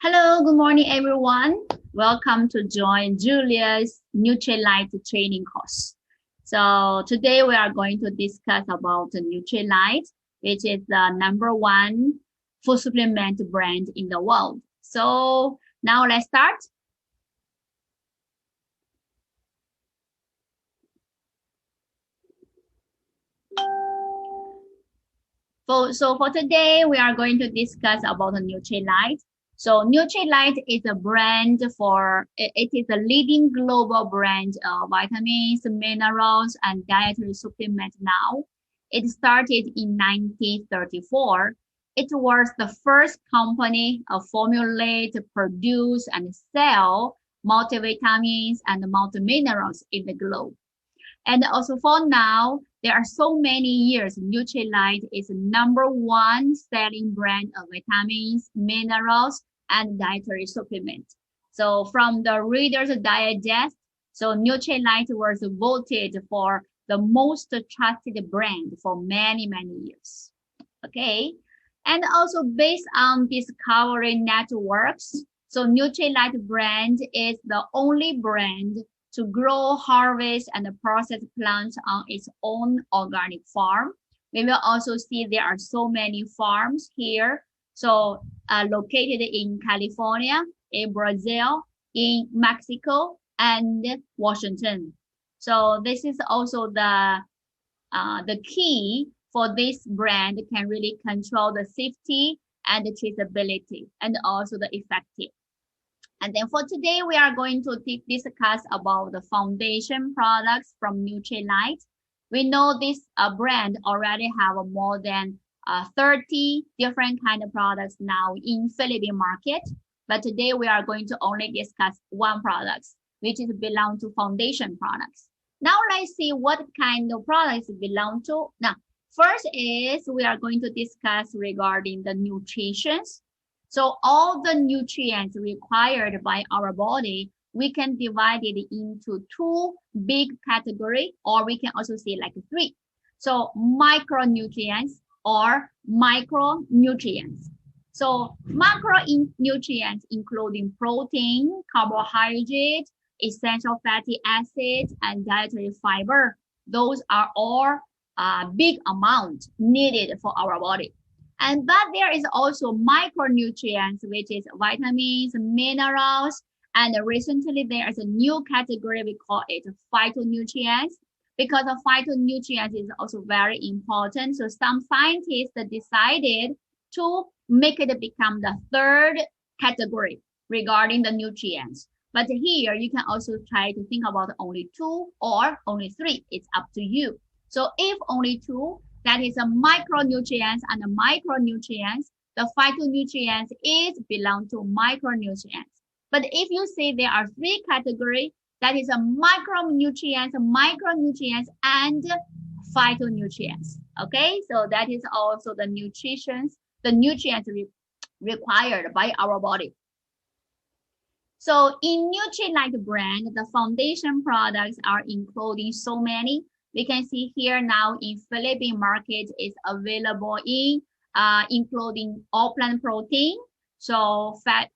Hello, good morning, everyone. Welcome to join Julia's NUTRILITE training course. So today we are going to discuss about the NUTRILITE, which is the #1 food supplement brand in the world. So now let's start. So for today, we are going to discuss about the NUTRILITE. So NUTRILITE is a brand it is a leading global brand of vitamins, minerals, and dietary supplements now. It started in 1934. It was the first company to formulate, produce, and sell multivitamins and multiminerals in the globe. And also for now, there are so many years, NUTRILITE is the #1 selling brand of vitamins, minerals, and dietary supplements. So from the Reader's Digest, so NUTRILITE was voted for the most trusted brand for many, many years. Okay. And also based on Discovery Networks, so NUTRILITE brand is the only brand to grow, harvest, and process plants on its own organic farm. We will also see there are so many farms here. So located in California, in Brazil, in Mexico, and Washington. So this is also the key for this brand can really control the safety and the traceability and also the effective. And then for today, we are going to discuss about the foundation products from NUTRILITE. We know this brand already have more than 30 different kind of products now in Philippine market. But today we are going to only discuss one product, which is belong to foundation products. Now let's see what kind of products belong to. Now, first is we are going to discuss regarding the nutrition. So all the nutrients required by our body, we can divide it into two big categories, or we can also say like three. So micronutrients or micronutrients. So macronutrients including protein, carbohydrate, essential fatty acids, and dietary fiber. Those are all big amount needed for our body. But there is also micronutrients, which is vitamins, minerals, and recently there is a new category, we call it phytonutrients, because the phytonutrients is also very important. So some scientists decided to make it become the third category regarding the nutrients. But here you can also try to think about only two or only three. It's up to you. So if only two, that is a micronutrients and the micronutrients. The phytonutrients is belong to micronutrients. But if you say there are three categories, that is a micronutrients, and phytonutrients. Okay, so that is also the nutrients required by our body. So in NUTRILITE brand, the foundation products are including so many. We can see here now in Philippine market is available in including all plant protein, so fat,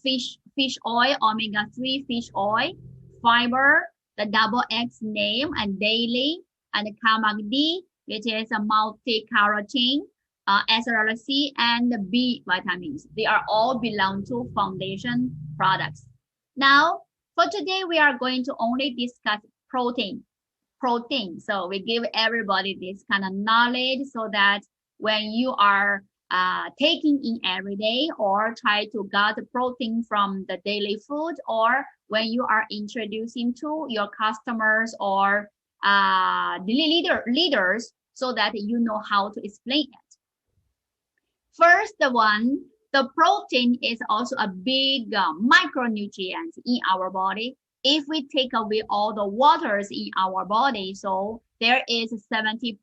fish oil, omega-3 fish oil, fiber, the double X name and daily, and Kamag-D, which is a multi-carotene, SLC, and the B vitamins. They are all belong to foundation products. Now, for today, we are going to only discuss protein. So we give everybody this kind of knowledge so that when you are taking in every day or try to get protein from the daily food, or when you are introducing to your customers or leaders so that you know how to explain it. First one, the protein is also a big micronutrient in our body. If we take away all the waters in our body, so there is 70%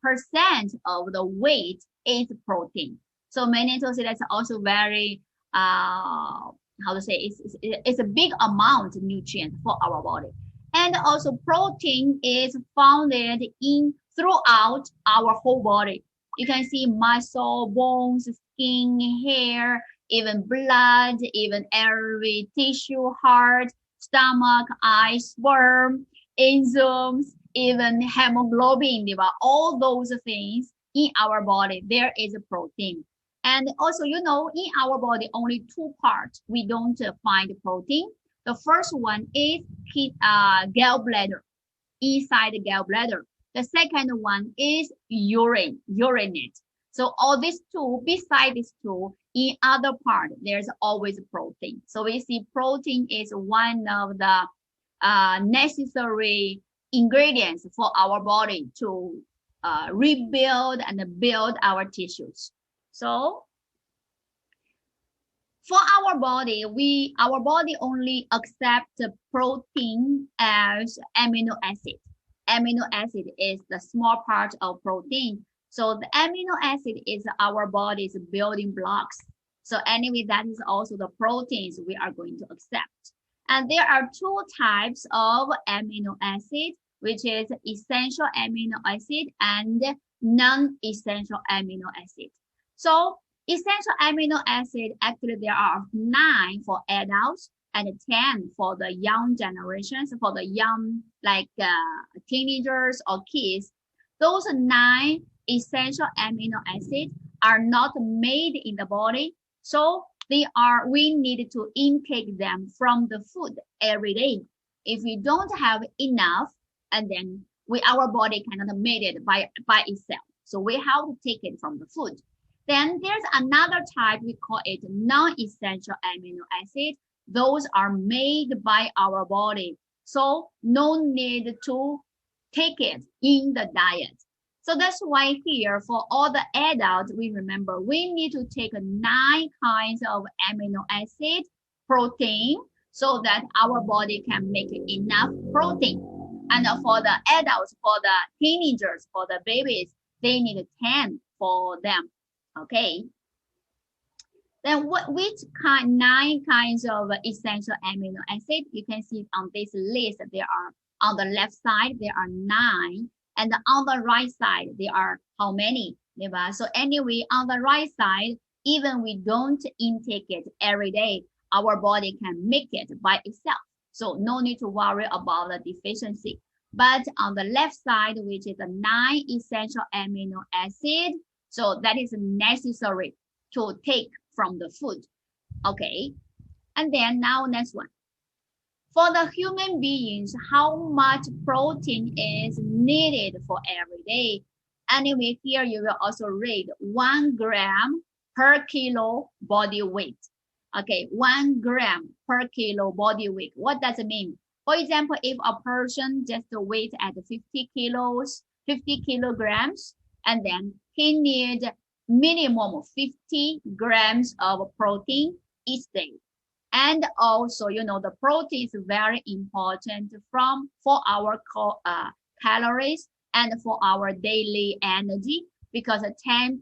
of the weight is protein. So many people say that's also very, it's a big amount of nutrient for our body. And also protein is founded throughout our whole body. You can see muscle, bones, skin, hair, even blood, even every tissue, heart, stomach, eye, sperm, enzymes, even hemoglobin, all those things in our body, there is a protein. And also, in our body, only two parts we don't find protein. The first one is gallbladder, inside the gallbladder. The second one is urinate. So all these two, beside these two, in other part, there's always protein. So we see protein is one of the necessary ingredients for our body to rebuild and build our tissues. So for our body, our body only accepts protein as amino acid. Amino acid is the small part of protein. So the amino acid is our body's building blocks. So anyway, that is also the proteins we are going to accept. And there are two types of amino acid, which is essential amino acid and non-essential amino acid. So essential amino acid, actually there are 9 for adults and 10 for the young generations, for the young like teenagers or kids. Those 9 essential amino acids are not made in the body, so we need to intake them from the food every day. If we don't have enough, and then our body cannot make it by itself, so we have to take it from the food. Then there's another type, we call it non-essential amino acid. Those are made by our body, so no need to take it in the diet. So that's why here for all the adults, we remember we need to take 9 kinds of amino acid protein so that our body can make enough protein. And for the adults, for the teenagers, for the babies, they need 10 for them. Okay. Then which 9 kinds of essential amino acid? You can see on this list, there are on the left side, there are 9. And on the right side, there are how many? So anyway, on the right side, even we don't intake it every day, our body can make it by itself. So no need to worry about the deficiency. But on the left side, which is the 9 essential amino acid, so that is necessary to take from the food. Okay. And then now next one. For the human beings, how much protein is needed for every day? Anyway, here you will also read 1 gram per kilo body weight. Okay, 1 gram per kilo body weight. What does it mean? For example, if a person just weight at 50 kilograms, and then he needs minimum 50 grams of protein each day. And also, the protein is very important for our calories and for our daily energy, because 10%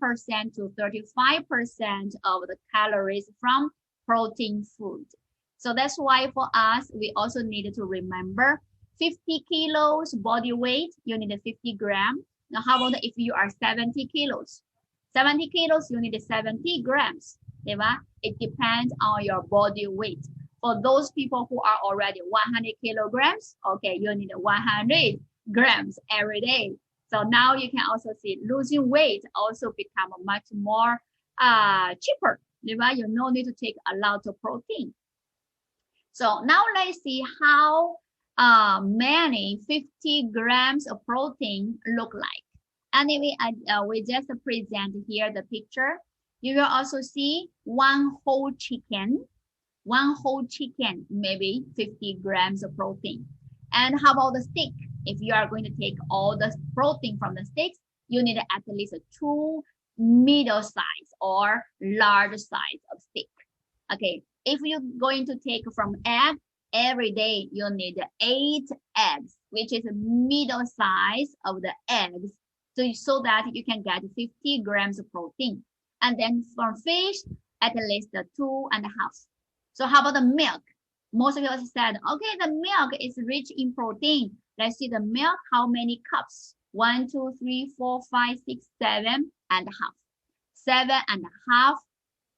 to 35% of the calories from protein food. So that's why for us, we also need to remember 50 kilos body weight, you need 50 grams. Now, how about if you are 70 kilos? 70 kilos, you need 70 grams. It depends on your body weight. For those people who are already 100 kilograms, okay, you need 100 grams every day. So now you can also see losing weight also become much more cheaper. You no need to take a lot of protein. So now let's see how many 50 grams of protein look like. Anyway, we just present here the picture. You will also see one whole chicken, maybe 50 grams of protein. And how about the steak? If you are going to take all the protein from the steaks, you need at least 2 middle size or large size of steak. Okay, if you're going to take from egg, every day you need 8 eggs, which is a middle size of the eggs, so that you can get 50 grams of protein. And then from fish, at least 2.5. So how about the milk? Most of you said, okay, the milk is rich in protein. Let's see the milk, how many cups? 1, 2, 3, 4, 5, 6, 7.5. 7.5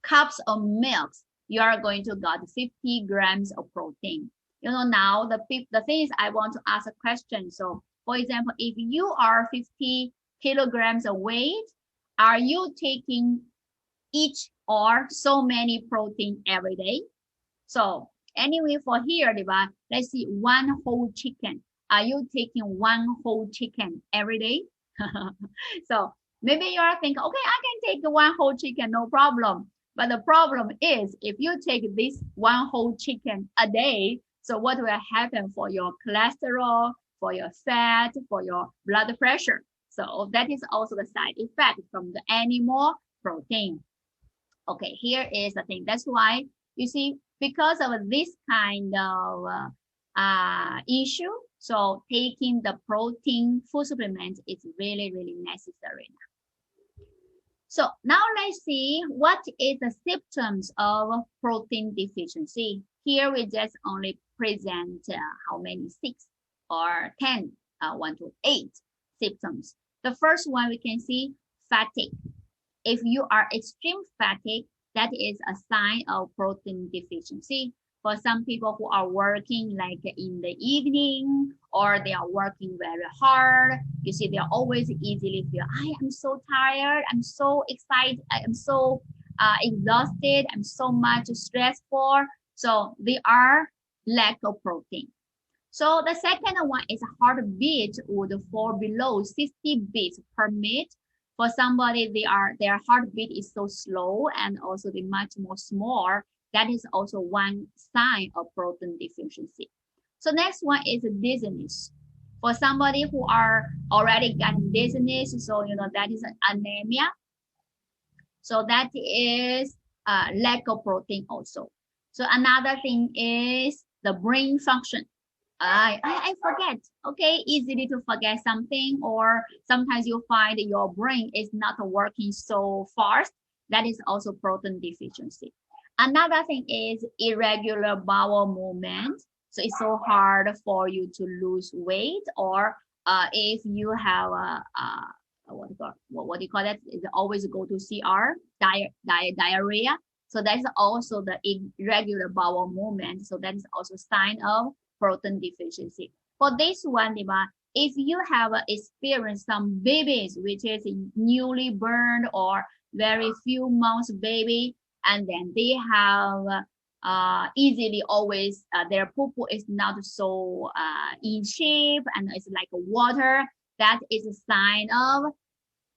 cups of milk, you are going to get 50 grams of protein. You know, now the thing is, I want to ask a question. So, for example, if you are 50 kilograms of weight, are you taking each or so many protein every day? So anyway, for here, let's see, one whole chicken. Are you taking one whole chicken every day? So maybe you are thinking, okay, I can take one whole chicken, no problem. But the problem is, if you take this one whole chicken a day, so what will happen for your cholesterol, for your fat, for your blood pressure? So that is also the side effect from the animal protein. Okay, here is the thing. That's why you see, because of this kind of issue, so taking the protein food supplement is really, really necessary. So now let's see what is the symptoms of protein deficiency. Here we just only present how many, 6 or 10, 1 to 8 symptoms. The first one we can see fatigue. If you are extreme fatigue, that is a sign of protein deficiency. For some people who are working like in the evening, or they are working very hard, you see, they always easily feel, I am so tired, I'm so excited, I am so exhausted, I'm so much stressful. So they are lack of protein. So the second one is heartbeat would fall below 60 beats per minute. For somebody, their heartbeat is so slow and also they much more small. That is also one sign of protein deficiency. So next one is dizziness. For somebody who are already getting dizziness, so you know that is an anemia. So that is lack of protein also. So another thing is the brain function. I forget, okay, easily to forget something, or sometimes you find your brain is not working so fast. That is also protein deficiency. Another thing is irregular bowel movement. So it's so hard for you to lose weight, or if you have what do you call that? Is always go to CR, diarrhea. So that's also the irregular bowel movement. So that is also sign of protein deficiency. For this one, if you have experienced some babies which is newly born or very few months baby, and then they have easily always their poo is not so in shape and it's like water, that is a sign of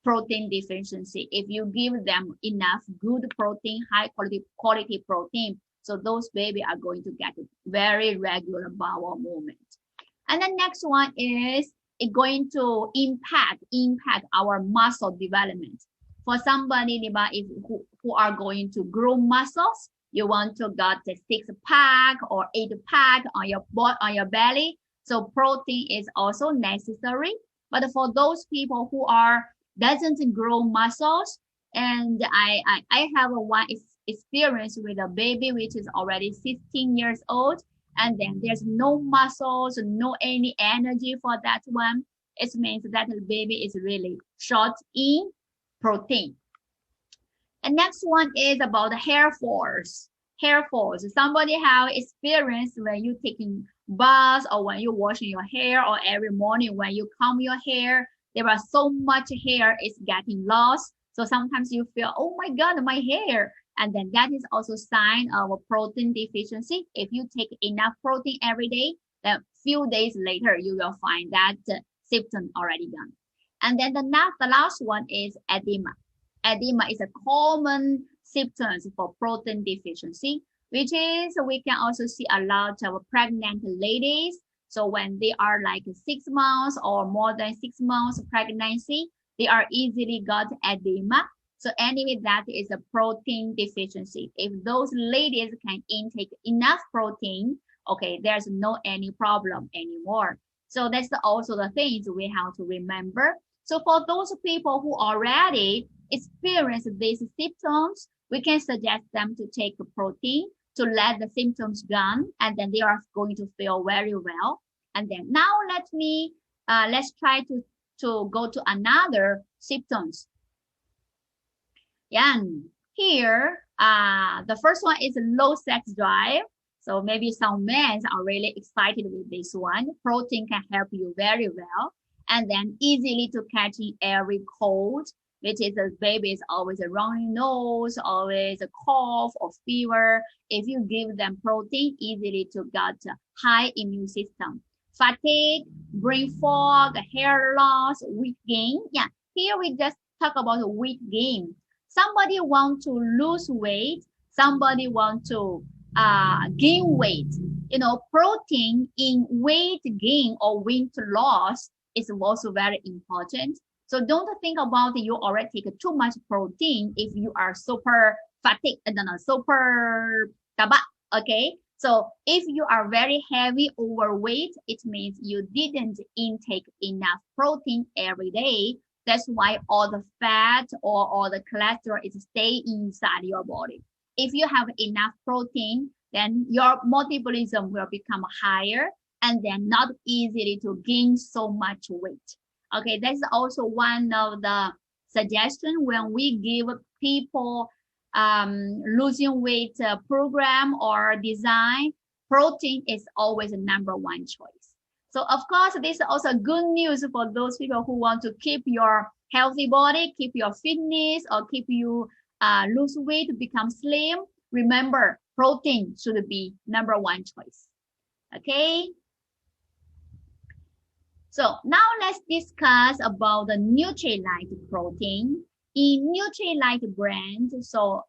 protein deficiency. If you give them enough good protein, high quality protein, so those baby are going to get very regular bowel movement. And the next one is it going to impact our muscle development. For somebody who are going to grow muscles, you want to get a 6-pack or 8-pack on your belly. So protein is also necessary. But for those people who doesn't grow muscles, and I have one experience with a baby which is already 16 years old, and then there's no muscles, no any energy for that one. It means that the baby is really short in protein. And next one is about the hair falls. Hair falls. Somebody have experience when you taking bath or when you washing your hair, or every morning when you comb your hair, there are so much hair is getting lost. So sometimes you feel, oh my God, my hair. And then that is also sign of a protein deficiency. If you take enough protein every day, then few days later, you will find that symptom already gone. And then the last one is edema. Edema is a common symptom for protein deficiency, which is we can also see a lot of pregnant ladies. So when they are like 6 months or more than 6 months pregnancy, they are easily got edema. So anyway, that is a protein deficiency. If those ladies can intake enough protein, okay, there's no any problem anymore. So that's also the things we have to remember. So for those people who already experience these symptoms, we can suggest them to take protein to let the symptoms gone, and then they are going to feel very well. And then now let's try to go to another symptoms. Yeah, and here The first one is low sex drive. So maybe some men are really excited with this one. Protein can help you very well. And then easily to catching every cold, which is a baby is always a runny nose, always a cough or fever. If you give them protein, easily to get high immune system. Fatigue, brain fog, hair loss, weight gain. Yeah, here we just talk about weight gain. Somebody want to lose weight, somebody want to gain weight. You know, protein in weight gain or weight loss is also very important. So don't think about you already take too much protein if you are super fatigued, super taba, okay? So if you are very heavy overweight, it means you didn't intake enough protein every day. That's why all the fat or all the cholesterol is stay inside your body. If you have enough protein, then your metabolism will become higher and then not easily to gain so much weight. Okay, that's also one of the suggestions when we give people losing weight program or design. Protein is always the number one choice. So of course, this is also good news for those people who want to keep your healthy body, keep your fitness, or keep you lose weight, become slim. Remember, protein should be number one choice. Okay. So now let's discuss about the NUTRILITE protein. In NUTRILITE brand, so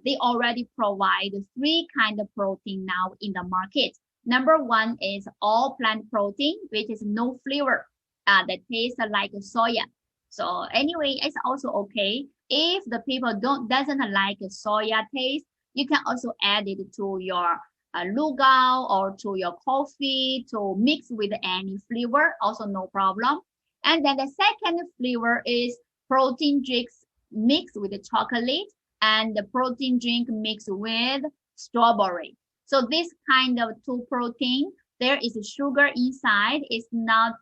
they already provide three kind of protein now in the market. Number one is all plant protein, which is no flavor, that tastes like soya. So anyway, it's also okay. If the people doesn't like soya taste, you can also add it to your lugao or to your coffee to mix with any flavor, also no problem. And then the second flavor is protein drinks mixed with chocolate and the protein drink mixed with strawberry. So this kind of two protein, there is sugar inside. It's not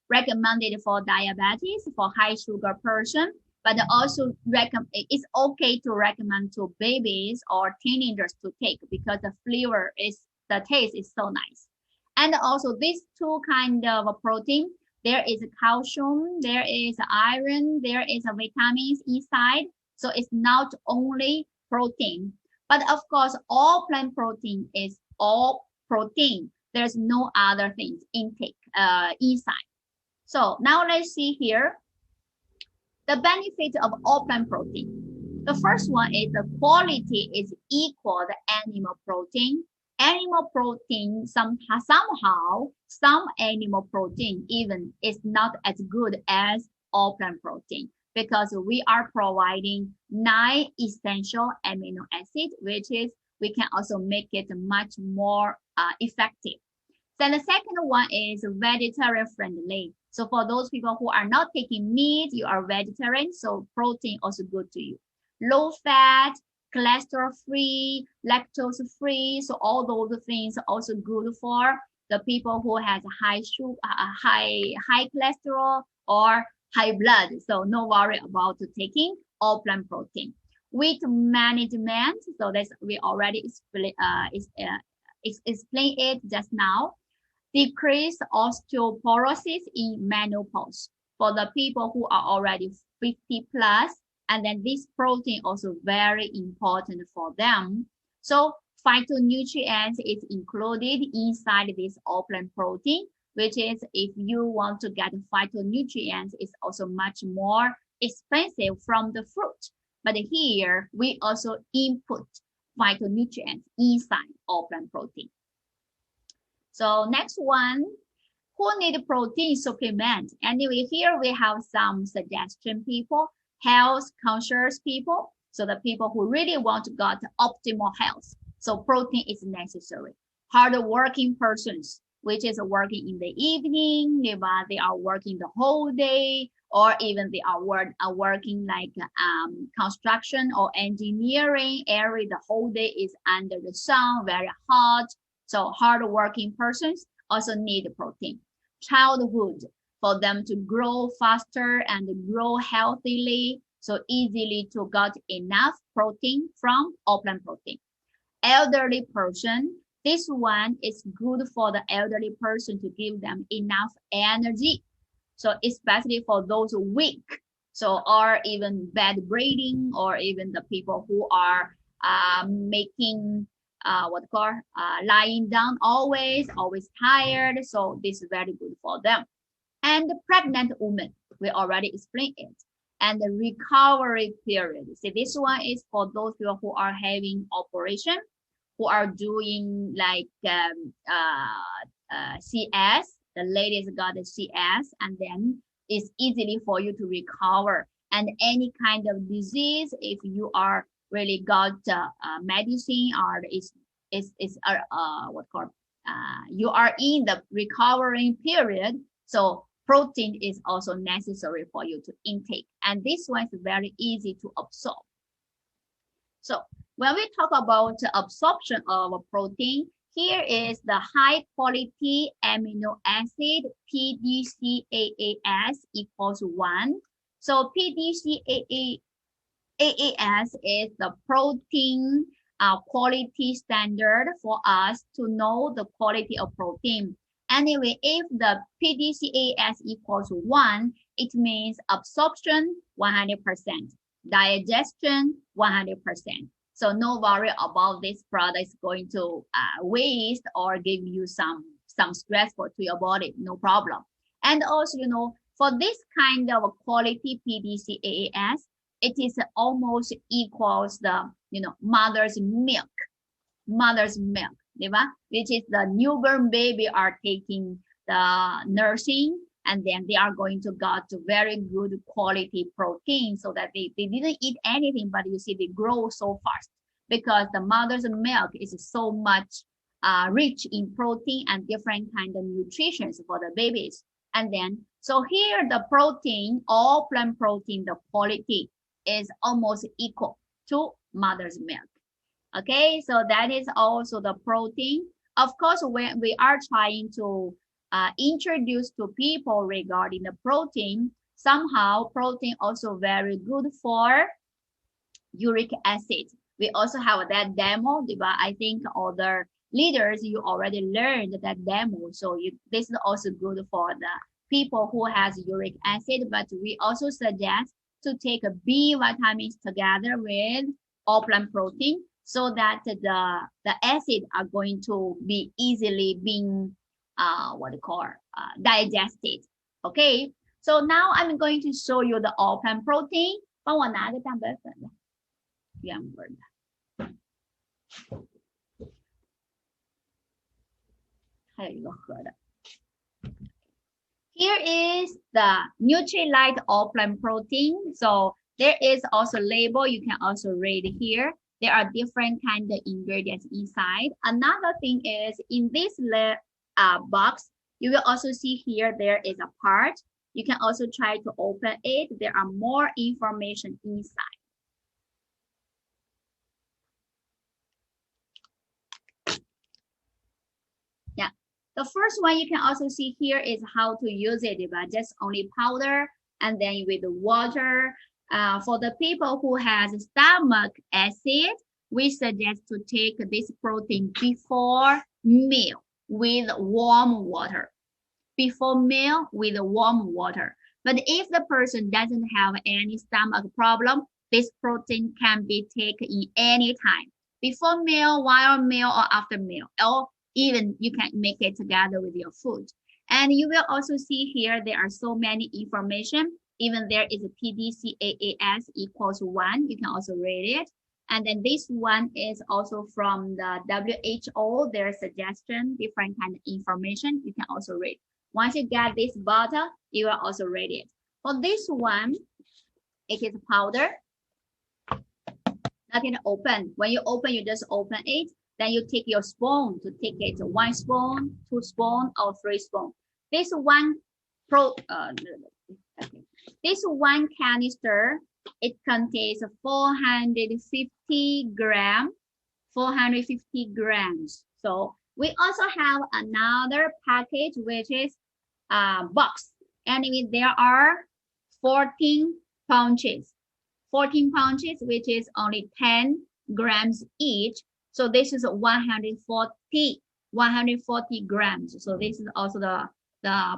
recommended for diabetes, for high sugar person, but also it's okay to recommend to babies or teenagers to take because the taste is so nice. And also these two kind of protein, there is calcium, there is iron, there is vitamins inside. So it's not only protein, but of course, all plant protein is all protein. There's no other things intake inside. So now let's see here the benefit of all plant protein. The first one is the quality is equal to animal protein. Animal protein somehow some animal protein even is not as good as all plant protein because we are providing 9 essential amino acids, which is we can also make it much more effective. Then the second one is vegetarian friendly. So for those people who are not taking meat, you are vegetarian, so protein also good to you. Low fat, cholesterol free, lactose free, so all those things are also good for the people who has high sugar, high cholesterol or high blood. So no worry about taking all plant protein. Weight management, so that's we already explain it just now. Decrease osteoporosis in menopause for the people who are already 50 plus, and then this protein also very important for them. So phytonutrients is included inside this all plant protein, which is if you want to get phytonutrients, it's also much more expensive from the fruit. But here we also input phytonutrients inside all plant protein. So next one, who need protein supplement? Anyway, here we have some suggestion people, health conscious people. So the people who really want to get optimal health. So protein is necessary. Hard-working persons, which is working in the evening, they are working the whole day, or even they are working like construction or engineering area, the whole day is under the sun, very hot. So hard-working persons also need protein. Childhood, for them to grow faster and grow healthily. so easily to get enough protein from all plant protein. Elderly person, this one is good for the elderly person to give them enough energy. So especially for those weak, so or even bad breathing, or even the people who are making lying down always tired. So this is very good for them. And the pregnant woman, we already explained it. And the recovery period. See, this one is for those people who are having operation, who are doing like CS. The ladies got a CS, and then it's easily for you to recover. And any kind of disease, if you are really got medicine, or you are in the recovering period, so protein is also necessary for you to intake, and this one is very easy to absorb. So when we talk about absorption of protein, here is the high quality amino acid PDCAAS equals 1. So PDCAAS is the protein quality standard for us to know the quality of protein. Anyway, if the PDCAS equals 1, it means absorption 100%, digestion 100%. So no worry about this product is going to waste or give you some stress to your body, no problem. And also, you know, for this kind of quality PDCAAS, it is almost equals the, you know, mother's milk, which is the newborn baby are taking the nursing, and then they are going to get very good quality protein, so that they didn't eat anything, but you see they grow so fast because the mother's milk is so much rich in protein and different kind of nutrition for the babies. And then, so here the protein, all plant protein, the quality is almost equal to mother's milk. Okay, so that is also the protein. Of course, when we are trying to introduce to people regarding the protein, somehow protein also very good for uric acid. We also have that demo, but I think other leaders, you already learned that demo. So this is also good for the people who has uric acid, but we also suggest to take a B vitamins together with all plant protein, so that the acid are going to be easily being digested. Okay, so now I'm going to show you the all plant protein. 帮我拿个蛋白粉的，原味的，还有一个盒的。Here is the NUTRILITE all plant protein. So there is also label. You can also read here. There are different kind of ingredients inside. Another thing is in this box, you will also see here there is a part. You can also try to open it. There are more information inside. Yeah, the first one you can also see here is how to use it, but just only powder and then with the water. For the people who has stomach acid, we suggest to take this protein before meal with warm water. Before meal with warm water. But if the person doesn't have any stomach problem, this protein can be taken in any time. Before meal, while meal, or after meal, or even you can make it together with your food. And you will also see here there are so many information. Even there is a PDCAAS equals 1. You can also read it. And then this one is also from the WHO, their suggestion, different kind of information. You can also read. Once you get this bottle, you will also read it. For this one, it is powder. Nothing to open. When you open, you just open it. Then you take your spoon to take it. 1 spoon, 2 spoon, or 3 spoon. This one This one canister, it contains 450 grams. So we also have another package, which is box. And there are 14 pouches. 14 punches, which is only 10 grams each. So this is 140 grams. So this is also the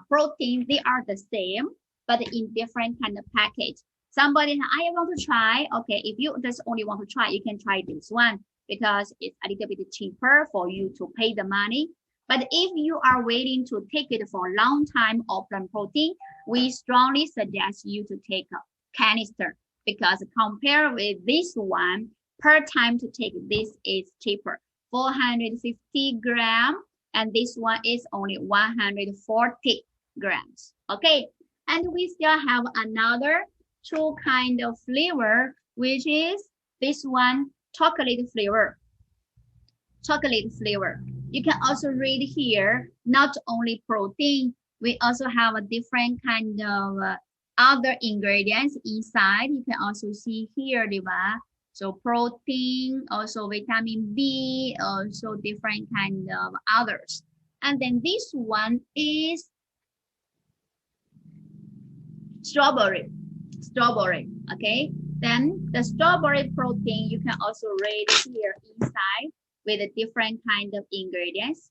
protein. They are the same, but in different kind of package. Somebody, I want to try. Okay, if you just only want to try, you can try this one because it's a little bit cheaper for you to pay the money. But if you are waiting to take it for a long time of plant protein, we strongly suggest you to take a canister because compared with this one, per time to take this is cheaper. 450 grams, and this one is only 140 grams. Okay, and we still have another two kind of flavor, which is this one, chocolate flavor. Chocolate flavor. You can also read here, not only protein, we also have a different kind of other ingredients inside. You can also see here, diba? So protein, also vitamin B, also different kind of others. And then this one is strawberry, okay? Then the strawberry protein, you can also read here inside with a different kind of ingredients,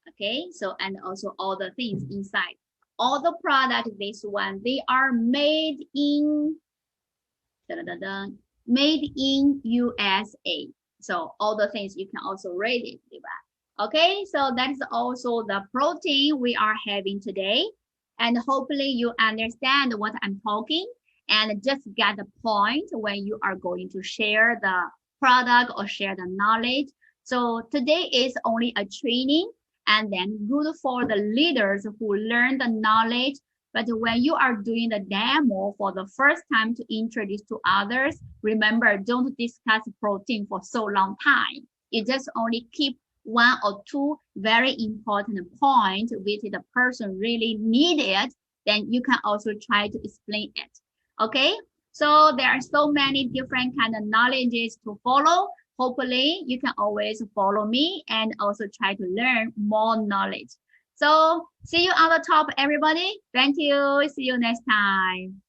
okay? So, and also all the things inside. All the product, this one, they are made in, made in USA. So all the things you can also read it, okay? So that is also the protein we are having today. And hopefully you understand what I'm talking and just get the point when you are going to share the product or share the knowledge. So today is only a training and then good for the leaders who learn the knowledge. But when you are doing the demo for the first time to introduce to others, remember, don't discuss protein for so long time. You just only keep one or two very important points which the person really needed, then you can also try to explain it. Okay, so there are so many different kind of knowledges to follow. Hopefully you can always follow me and also try to learn more knowledge. So see you on the top, everybody. Thank you. See you next time.